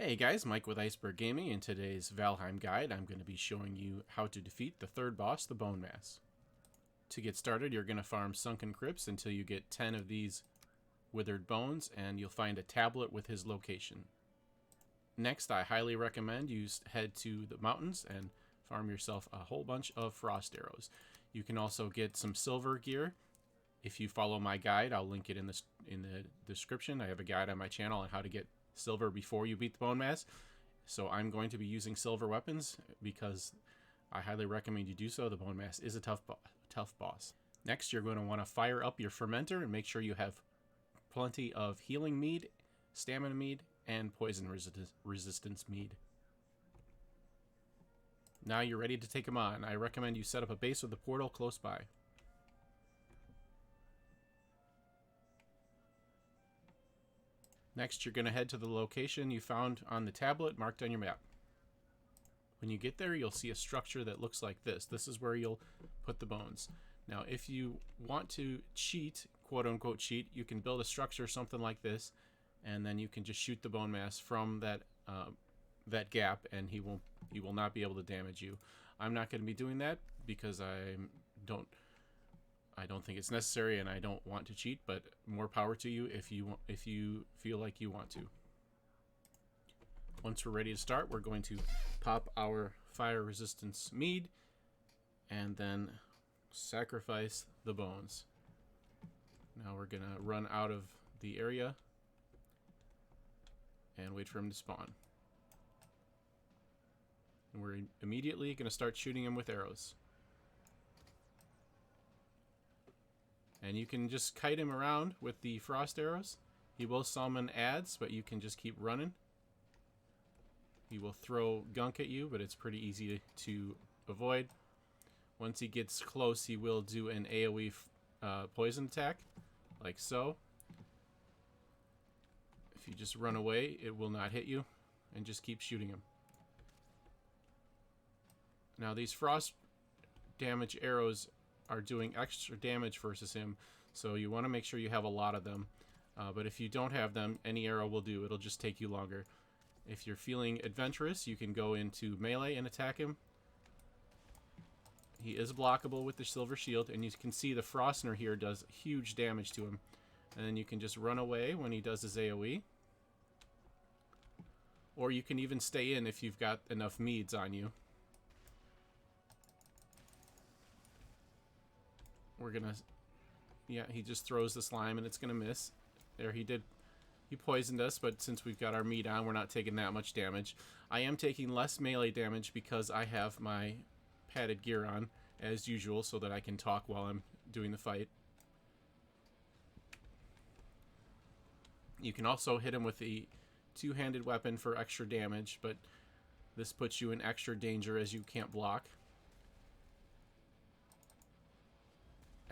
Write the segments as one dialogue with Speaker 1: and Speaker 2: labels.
Speaker 1: Hey guys, Mike with Iceberg Gaming. In today's Valheim guide, I'm going to be showing you how to defeat the third boss, the Bonemass. To get started, you're going to farm sunken crypts until you get 10 of these withered bones, and you'll find a tablet with his location. Next, I highly recommend you head to the mountains and farm yourself a whole bunch of frost arrows. You can also get some silver gear. If you follow my guide, I'll link it in the description. I have a guide on my channel on how to get silver before you beat the Bonemass. So I'm going to be using silver weapons because I highly recommend you do so. The Bonemass is a tough boss. Next, you're going to want to fire up your fermenter and make sure you have plenty of healing mead, stamina mead, and poison resistance mead. Now you're ready to take them on. I recommend you set up a base with a portal close by. Next, you're going to head to the location you found on the tablet marked on your map. When you get there, you'll see a structure that looks like this. This is where you'll put the bones. Now, if you want to cheat, quote-unquote cheat, you can build a structure something like this, and then you can just shoot the Bonemass from that gap, and he will not be able to damage you. I'm not going to be doing that because I don't think it's necessary, and I don't want to cheat, but more power to you if you feel like you want to. Once we're ready to start, we're going to pop our fire resistance mead and then sacrifice the bones. Now we're going to run out of the area and wait for him to spawn. And we're immediately going to start shooting him with arrows. And you can just kite him around with the frost arrows. He will summon adds, but you can just keep running. He will throw gunk at you, but it's pretty easy to avoid. Once he gets close, he will do an AoE poison attack, like so. If you just run away, it will not hit you, and just keep shooting him. Now these frost damage arrows are doing extra damage versus him, so you want to make sure you have a lot of them. But if you don't have them, any arrow will do. It'll just take you longer. If you're feeling adventurous, you can go into melee and attack him. He is blockable with the silver shield, and you can see the Frostner here does huge damage to him. And then you can just run away when he does his AoE. Or you can even stay in if you've got enough meads on you. We're gonna, yeah, he just throws the slime and it's gonna miss. There, he poisoned us, but since we've got our meat on, we're not taking that much damage. I am taking less melee damage because I have my padded gear on, as usual, so that I can talk while I'm doing the fight. You can also hit him with the two-handed weapon for extra damage, but this puts you in extra danger as you can't block.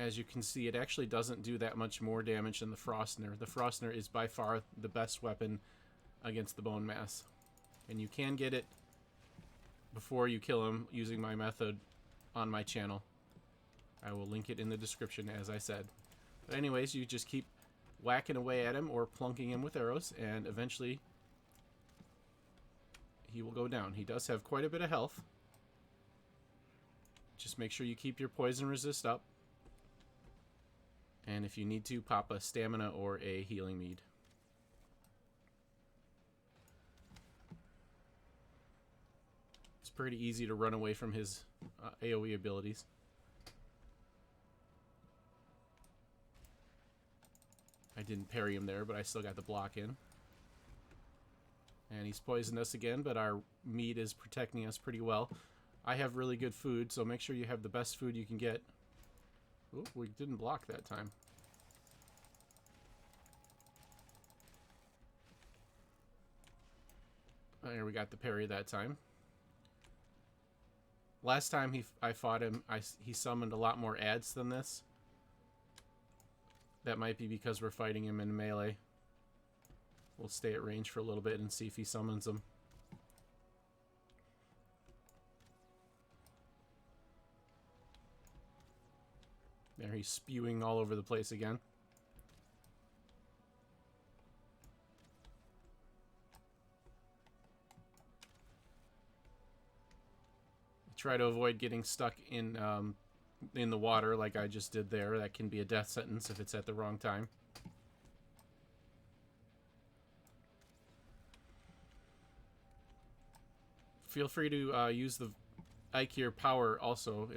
Speaker 1: As you can see, it actually doesn't do that much more damage than the Frostner. The Frostner is by far the best weapon against the Bonemass. And you can get it before you kill him using my method on my channel. I will link it in the description, as I said. But anyways, you just keep whacking away at him or plunking him with arrows, and eventually he will go down. He does have quite a bit of health. Just make sure you keep your poison resist up. And if you need to, pop a stamina or a healing mead. It's pretty easy to run away from his AoE abilities. I didn't parry him there, but I still got the block in. And he's poisoned us again, but our meat is protecting us pretty well. I have really good food, so make sure you have the best food you can get. Oh, we didn't block that time. There, we got the parry that time. Last time I fought him, he summoned a lot more adds than this. That might be because we're fighting him in melee. We'll stay at range for a little bit and see if he summons them. There, he's spewing all over the place again. Try to avoid getting stuck in the water like I just did there. That can be a death sentence if it's at the wrong time. Feel free to use the Ikir power also.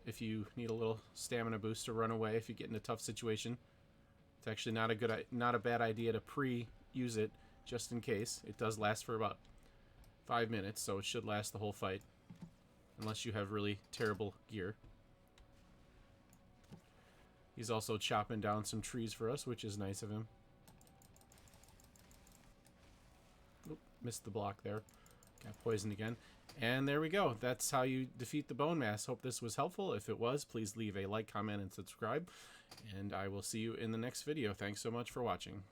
Speaker 1: If you need a little stamina boost to run away if you get in a tough situation. It's actually not a bad idea to pre-use it just in case. It does last for about 5 minutes, so it should last the whole fight. Unless you have really terrible gear. He's also chopping down some trees for us, which is nice of him. Oop, missed the block there. Got poisoned again. And there we go. That's how you defeat the Bonemass. Hope this was helpful. If it was, please leave a like, comment, and subscribe. And I will see you in the next video. Thanks so much for watching.